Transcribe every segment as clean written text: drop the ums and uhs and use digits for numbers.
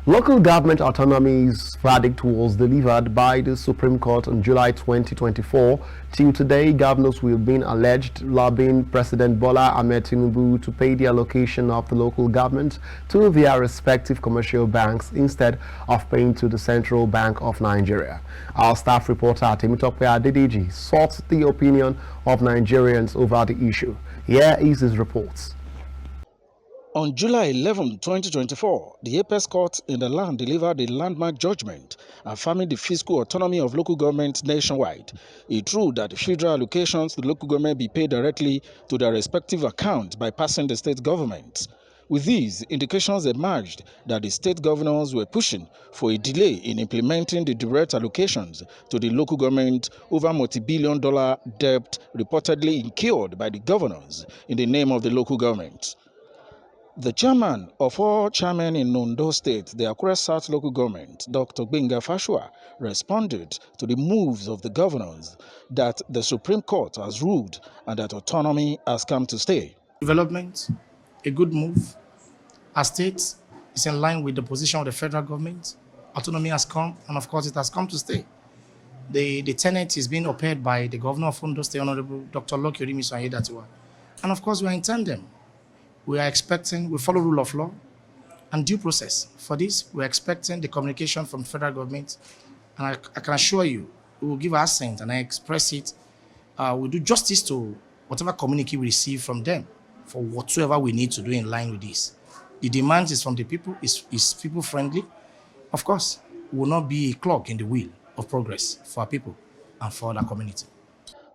Local government autonomy's verdict was delivered by the Supreme Court on July 2024. Till today, governors will be alleged lobbying President Bola Ahmed Tinubu to pay the allocation of the local government to their respective commercial banks instead of paying to the Central Bank of Nigeria. Our staff reporter Temitope Adedeji sought the opinion of Nigerians over the issue. Here is his report. On July 11, 2024, the Apex Court in the land delivered a landmark judgment affirming the fiscal autonomy of local governments nationwide. It ruled that the federal allocations to the local government be paid directly to their respective accounts by passing the state governments. With these, indications emerged that the state governors were pushing for a delay in implementing the direct allocations to the local government over multi-billion-dollar debt reportedly incurred by the governors in the name of the local government. The chairman of all chairmen in Ondo State, the Akure South local government, Dr. Gbenga Fashua, responded to the moves of the governors that the Supreme Court has ruled and that autonomy has come to stay. Development, a good move. Our state is in line with the position of the federal government. Autonomy has come, and of course it has come to stay. The tenet is being upheld by the governor of Ondo State, Honorable Dr. Loki Orimisan. And of course we are in tandem. We follow rule of law and due process. For this, we're expecting the communication from federal government. And I can assure you, we will give our assent and I express it. We'll do justice to whatever communique we receive from them for whatsoever we need to do in line with this. The demand is from the people, is people friendly. Of course, we will not be a clog in the wheel of progress for our people and for our community.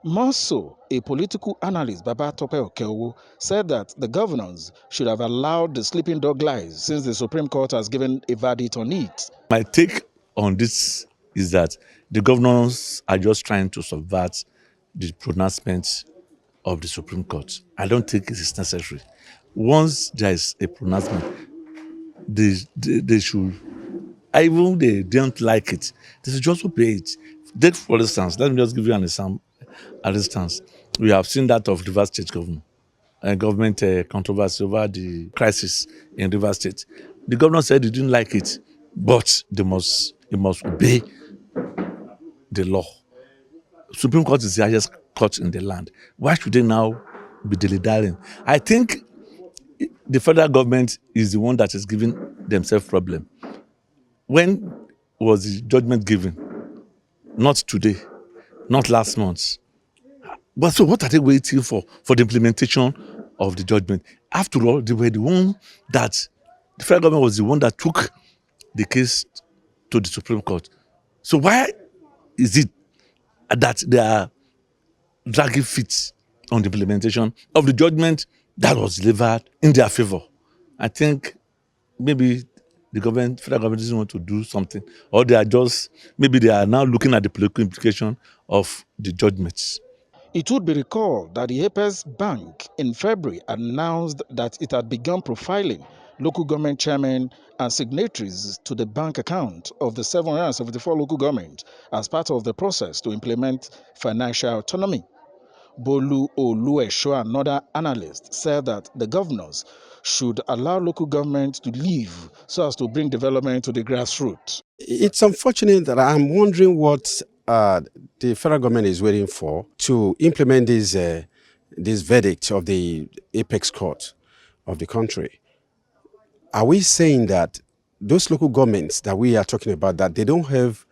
More so, a political analyst, Baba Tope Okeowo, said that the governors should have allowed the sleeping dog lies since the Supreme Court has given a verdict on it. My take on this is that the governors are just trying to subvert the pronouncement of the Supreme Court. I don't think it is necessary. Once there is a pronouncement, they should, even if they don't like it, they should just obey it. Take, for instance, let me just give you an example. At instance, we have seen that of Rivers State government controversy over the crisis in Rivers State. The governor said he didn't like it, but he must obey the law. Supreme Court is the highest court in the land. Why should they now be dilly-dallying? I think the federal government is the one that is giving themselves problem. When was the judgment given? Not today, not last month. But so what are they waiting for the implementation of the judgment? After all, they were the one that, the federal government was the one that took the case to the Supreme Court. So why is it that they are dragging feet on the implementation of the judgment that was delivered in their favor? I think maybe the federal government doesn't want to do something, or maybe they are now looking at the political implication of the judgments. It would be recalled that the Apex Bank in February announced that it had begun profiling local government chairmen and signatories to the bank account of the 774 local governments as part of the process to implement financial autonomy. Bolu Oluesho, another analyst, said that the governors should allow local government to live so as to bring development to the grassroots. It's unfortunate that I'm wondering what the federal government is waiting for to implement this verdict of the Apex Court of the country. Are we saying that those local governments that we are talking about, that they don't have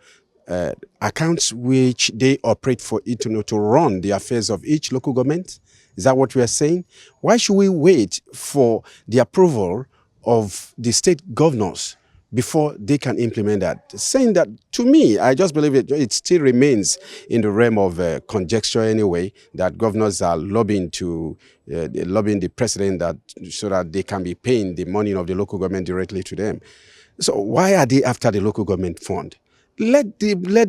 accounts which they operate for it to run the affairs of each local government? Is that what we are saying? Why should we wait for the approval of the state governors before they can implement that? Saying that, to me, I just believe it still remains in the realm of conjecture anyway, that governors are lobbying the president so that they can be paying the money of the local government directly to them. So why are they after the local government fund? Let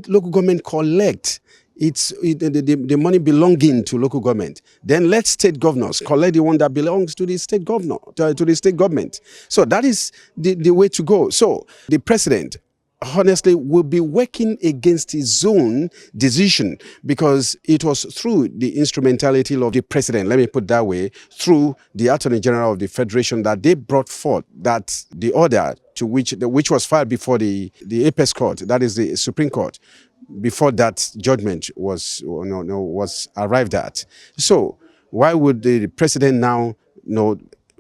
local government collect the money belonging to local government. Then let state governors collect the one that belongs to the state governor, to the state government. So that is the way to go. So the president honestly will be working against his own decision, because it was through the instrumentality of the president, let me put it that way, through the Attorney General of the Federation, that they brought forth that the order to which was filed before the Apex Court, that is the Supreme Court, before that judgment was arrived at. So why would the president now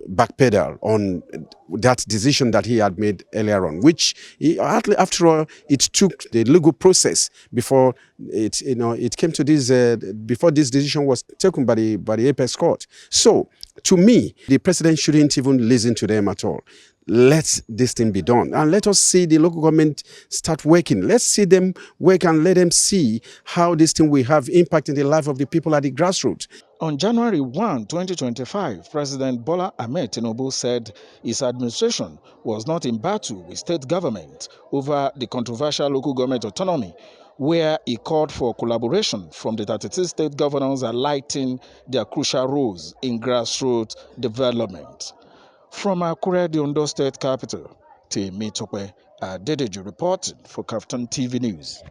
backpedal on that decision that he had made earlier on, which after all, it took the legal process before it came to this, before this decision was taken by the Apex Court. So to me, the president shouldn't even listen to them at all. Let this thing be done, and let us see the local government start working. Let's see them work and let them see how this thing will have impact in the life of the people at the grassroots. On January 1, 2025, President Bola Ahmed Tinubu said his administration was not in battle with state government over the controversial local government autonomy, where he called for collaboration from the 32 state governors highlighting their crucial roles in grassroots development. From Akure, the Ondo State capital, Temitope Adedeji reporting for KAFTAN TV News.